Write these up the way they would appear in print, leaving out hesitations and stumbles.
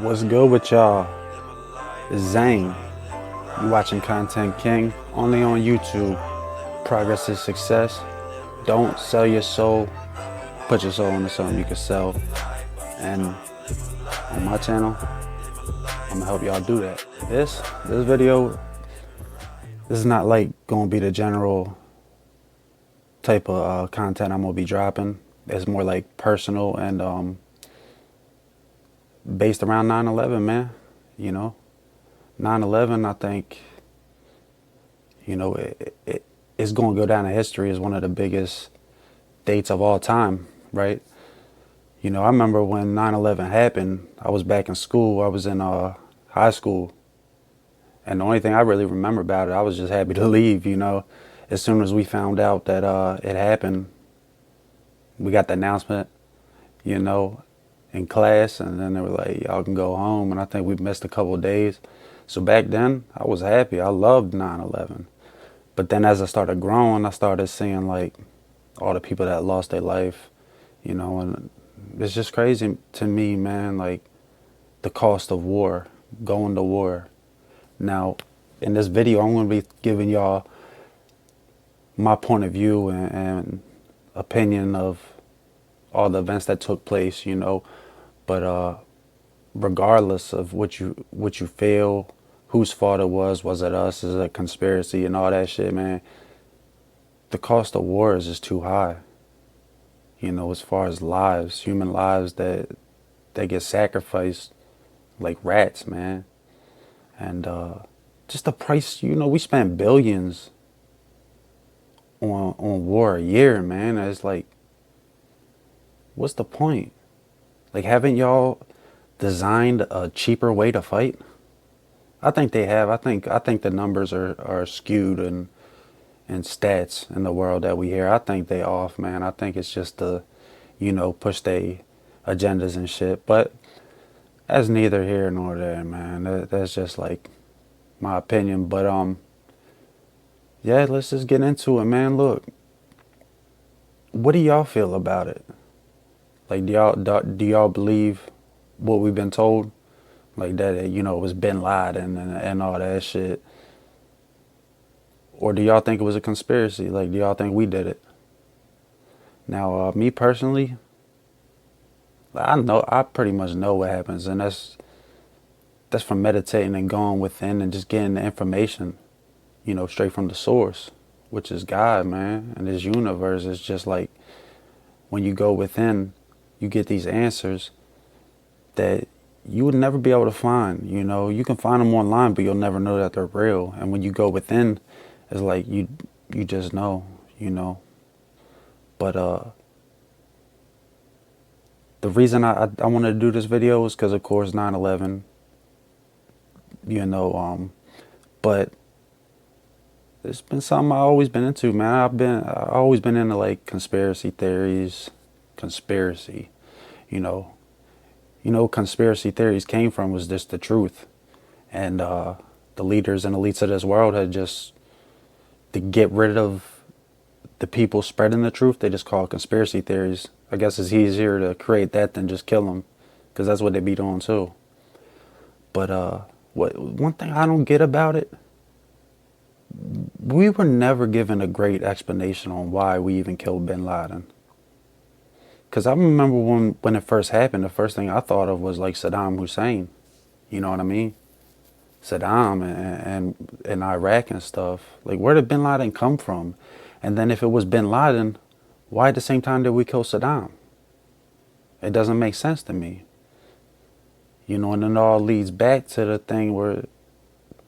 What's good with y'all? It's Zane. You watching Content King only on YouTube. Progress is success. Don't sell your soul. Put your soul into something you can sell. And on my channel, I'm gonna help y'all do that. This video, this is not like gonna be the general type of content I'm gonna be dropping. It's more like personal and based around 9/11, man. You know, 9/11. I think it's going to go down in history as one of the biggest dates of all time, right? I remember when 9/11 happened, I was back in school. I was in high school. And the only thing I really remember about it, I was just happy to leave, As soon as we found out that it happened, we got the announcement, you know, in class. And then they were like, y'all can go home. And I think we missed a couple of days. So back then, I was happy. I loved 9/11. But then as I started growing, I started seeing like all the people that lost their life, and it's just crazy to me, man, like the cost of war, going to war. Now, in this video, I'm going to be giving y'all my point of view and opinion of all the events that took place, but regardless of what you feel, whose fault it was it us, is it a conspiracy and all that shit, man, the cost of war is just too high. As far as lives, human lives that get sacrificed like rats, man. And just the price, we spend billions on war a year, man. It's like, what's the point? Like, haven't y'all designed a cheaper way to fight? I think they have. I think the numbers are skewed and stats in the world that we hear. I think they off, man. I think it's just to, push their agendas and shit. But that's neither here nor there, man. That's just like my opinion. But yeah, let's just get into it, man. Look, what do y'all feel about it? Like, do y'all believe what we've been told? Like that, it was Bin Laden and all that shit. Or do y'all think it was a conspiracy? Like, do y'all think we did it? Now, me personally, I pretty much know what happens, and that's from meditating and going within and just getting the information, straight from the source, which is God, man. And this universe is just like, when you go within, you get these answers that you would never be able to find. You can find them online, but you'll never know that they're real. And when you go within, it's like you just know. But the reason I wanted to do this video is because, of course, 9/11. But it's been something I've always been into, man. I've always been into like conspiracy theories, conspiracy. Conspiracy theories came from was just the truth, and the leaders and elites of this world had just, to get rid of the people spreading the truth, they just call it conspiracy theories. I guess it's easier to create that than just kill them, because that's what they be doing too. But one thing I don't get about it, we were never given a great explanation on why we even killed Bin Laden. Because I remember when it first happened, the first thing I thought of was like Saddam Hussein. You know what I mean? Saddam and Iraq and stuff. Like, where did Bin Laden come from? And then if it was Bin Laden, why at the same time did we kill Saddam? It doesn't make sense to me. And it all leads back to the thing where,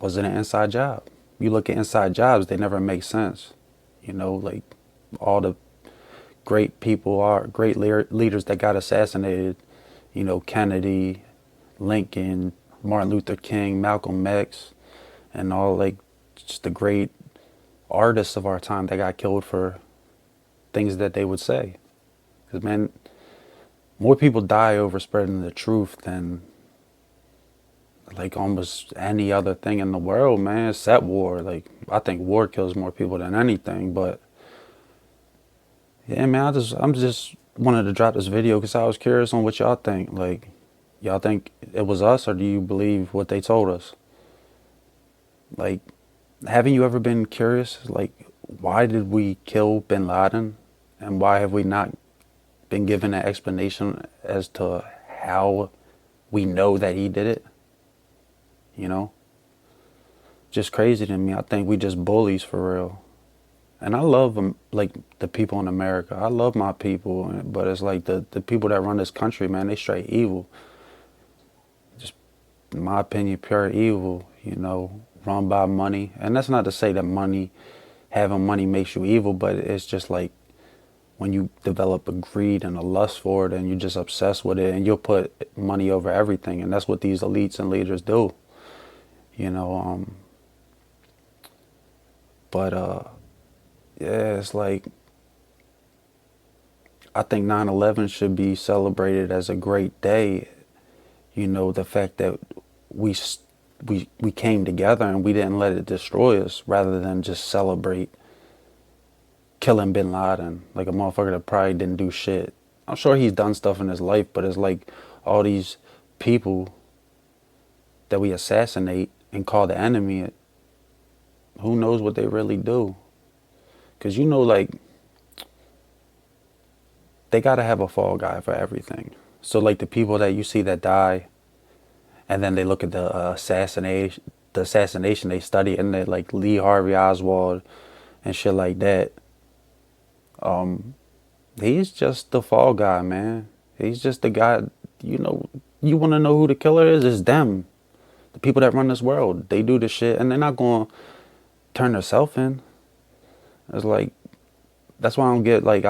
was it an inside job? You look at inside jobs, they never make sense. Like all the great leaders that got assassinated, Kennedy, Lincoln, Martin Luther King, Malcolm X, and all, like, just the great artists of our time that got killed for things that they would say. Because, man, more people die over spreading the truth than like almost any other thing in the world, man. Except war. Like, I think war kills more people than anything. But yeah, man, I'm just wanted to drop this video because I was curious on what y'all think. Like, Y'all think it was us, or do you believe what they told us? Like, haven't you ever been curious? Like, why did we kill bin Laden? And why have we not been given an explanation as to how we know that he did it? You know? Just crazy to me. I think we just bullies for real. And I love like the people in America. I love my people, but it's like the people that run this country, man, they straight evil. Just, in my opinion, pure evil, run by money. And that's not to say that having money makes you evil, but it's just like when you develop a greed and a lust for it and you're just obsessed with it and you'll put money over everything. And that's what these elites and leaders do, you know. But yeah, it's like, I think 9/11 should be celebrated as a great day. The fact that we we came together and we didn't let it destroy us, rather than just celebrate killing bin Laden, like a motherfucker that probably didn't do shit. I'm sure he's done stuff in his life, but it's like all these people that we assassinate and call the enemy, who knows what they really do? Because like, they gotta have a fall guy for everything. So like the people that you see that die, and then they look at the assassination they study, and they like Lee Harvey Oswald and shit like that. He's just the fall guy, man. He's just the guy. You want to know who the killer is? It's them, the people that run this world. They do the shit, and they're not gonna turn themselves in. It's like, that's why I don't get, like,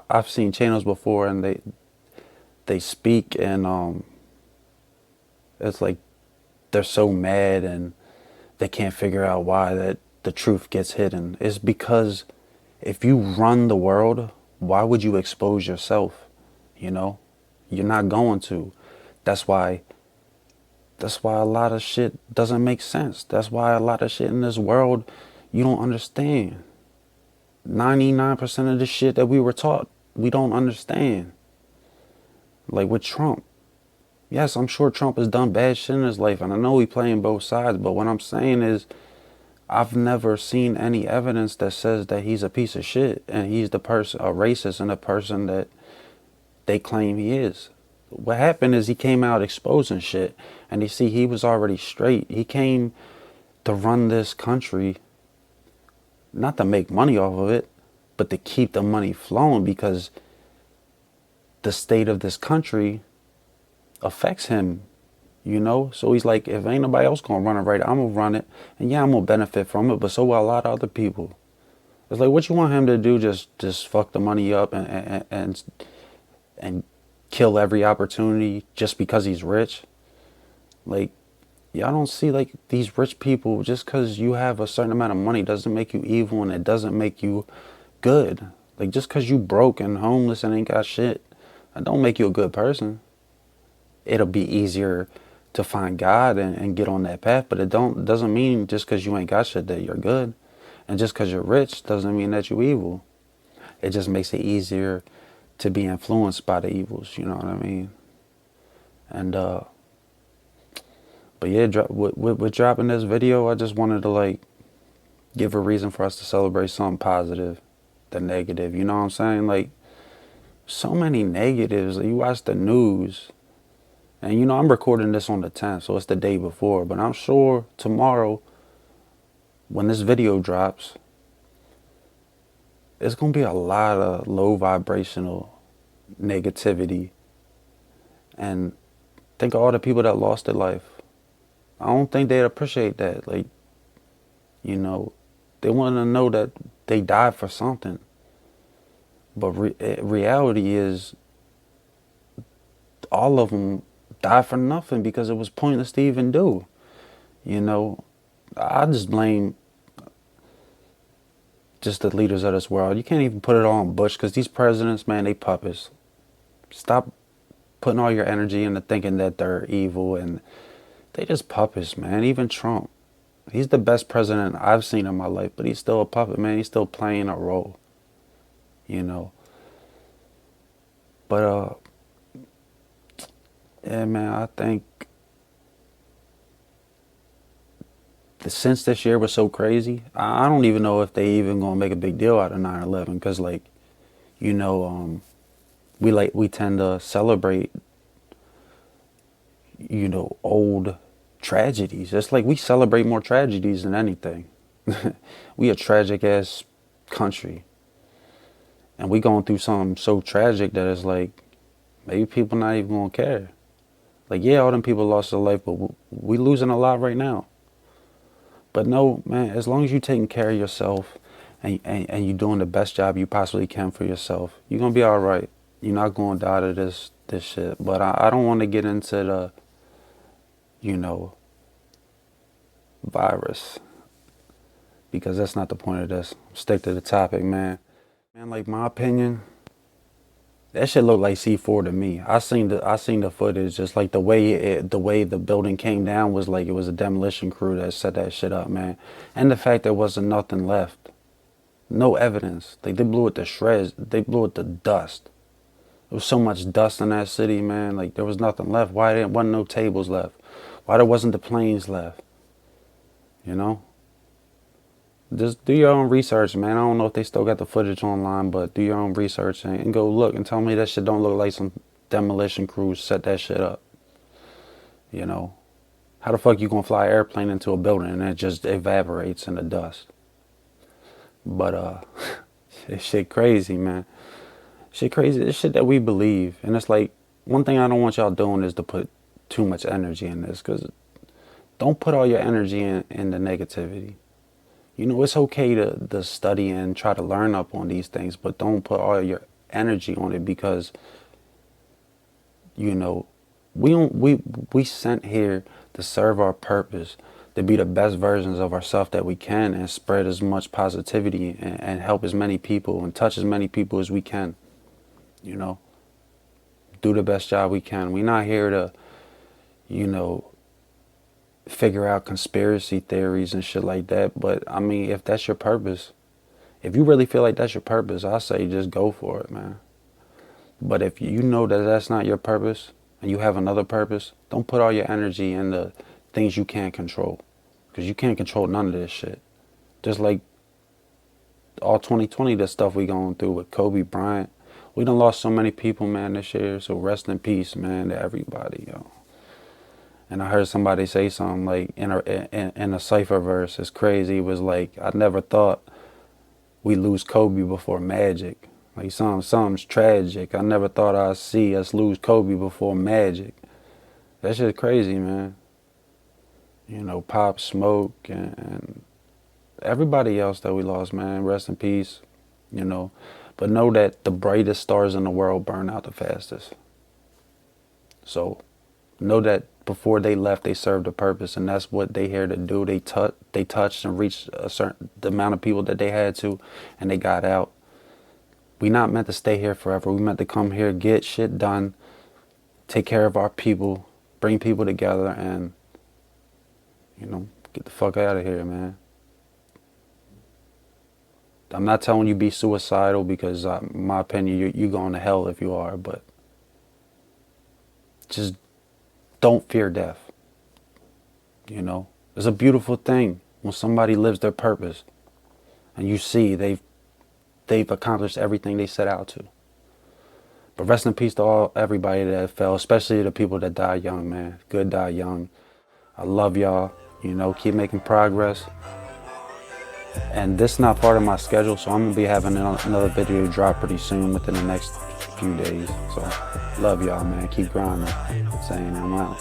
I've seen channels before, and they speak, and it's like they're so mad and they can't figure out why that the truth gets hidden. It's because if you run the world, why would you expose yourself? You're not going to. That's why a lot of shit doesn't make sense. That's why a lot of shit in this world you don't understand. 99% of the shit that we were taught, we don't understand. Like with Trump. Yes, I'm sure Trump has done bad shit in his life, and I know he playing both sides, but what I'm saying is, I've never seen any evidence that says that he's a piece of shit and he's a racist and a person that they claim he is. What happened is he came out exposing shit, and you see, he was already straight. He came to run this country, not to make money off of it, but to keep the money flowing, because the state of this country affects him, So he's like, if ain't nobody else gonna run it right, I'm gonna run it. And yeah, I'm gonna benefit from it, but so will a lot of other people. It's like, what you want him to do? Just fuck the money up and kill every opportunity just because he's rich? Like, y'all don't see, like, these rich people, just because you have a certain amount of money doesn't make you evil, and it doesn't make you good. Like, just because you broke and homeless and ain't got shit, that don't make you a good person. It'll be easier to find God and get on that path, but it doesn't mean just because you ain't got shit that you're good. And just because you're rich doesn't mean that you're evil. It just makes it easier to be influenced by the evils, you know what I mean? And but yeah, with dropping this video, I just wanted to, like, give a reason for us to celebrate something positive than negative. You know what I'm saying? Like, so many negatives. Like, you watch the news, and I'm recording this on the 10th, so it's the day before, but I'm sure tomorrow, when this video drops, it's gonna be a lot of low vibrational negativity. And think of all the people that lost their life. I don't think they'd appreciate that. Like, they want to know that they died for something. But reality is, all of them died for nothing, because it was pointless to even do. I just blame just the leaders of this world. You can't even put it all on Bush, because these presidents, man, they puppets. Stop putting all your energy into thinking that they're evil, and they just puppets, man. Even Trump, he's the best president I've seen in my life, but he's still a puppet, man. He's still playing a role, But Yeah, man, I think since this year was so crazy, I don't even know if they even gonna make a big deal out of 9/11 because, like, you know, we tend to celebrate, old tragedies. It's like we celebrate more tragedies than anything. We a tragic ass country, and we going through something so tragic that it's like maybe people not even gonna care. Like, yeah, all them people lost their life, but we losing a lot right now. But no, man, as long as you taking care of yourself and you doing the best job you possibly can for yourself, you're gonna be all right. You're not gonna die to this shit. But I don't want to get into the, you know, virus because that's not the point of this. Stick to the topic, man. Man, like my opinion, that shit looked like C4 to me. I seen the footage, just like the way the building came down was like it was a demolition crew that set that shit up, man. And the fact there wasn't nothing left. No evidence. Like they blew it to shreds. They blew it to dust. There was so much dust in that city, man. Like there was nothing left. Why there wasn't no tables left? Why there wasn't the planes left? You know? Just do your own research, man. I don't know if they still got the footage online, but do your own research and go look and tell me that shit don't look like some demolition crews set that shit up. You know? How the fuck you gonna fly an airplane into a building and it just evaporates in the dust? But this shit crazy, man. Shit crazy. It's shit that we believe. And it's like, one thing I don't want y'all doing is to put too much energy in this. Because don't put all your energy in the negativity. It's okay to study and try to learn up on these things. But don't put all your energy on it because, you know, we sent here to serve our purpose. To be the best versions of ourselves that we can and spread as much positivity and help as many people and touch as many people as we can. You know, do the best job we can. We're not here to, you know, figure out conspiracy theories and shit like that. But I mean, if that's your purpose, if you really feel like that's your purpose, I say just go for it, man. But if you know that that's not your purpose and you have another purpose, don't put all your energy in the things you can't control. Because you can't control none of this shit. Just like all 2020, the stuff we going through with Kobe Bryant. We done lost so many people, man, this year. So rest in peace, man, to everybody, yo. And I heard somebody say something like in a cipher verse. It's crazy. It was like, I never thought we lose Kobe before Magic. Like something's tragic. I never thought I'd see us lose Kobe before Magic. That shit's crazy, man. Pop Smoke and everybody else that we lost, man. Rest in peace, you know. But know that the brightest stars in the world burn out the fastest. So know that before they left, they served a purpose, and that's what they here to do. They touched and reached the amount of people that they had to, and they got out. We not meant to stay here forever. We meant to come here, get shit done, take care of our people, bring people together, and, get the fuck out of here, man. I'm not telling you be suicidal because, in my opinion, you're going to hell if you are, but just don't fear death. It's a beautiful thing when somebody lives their purpose and you see they've accomplished everything they set out to. But rest in peace to everybody that fell, especially the people that died young, man. Good die young. I love y'all. Keep making progress. And this is not part of my schedule, so I'm going to be having another video drop pretty soon within the next few days. So, love y'all, man. Keep grinding. Saying I'm out.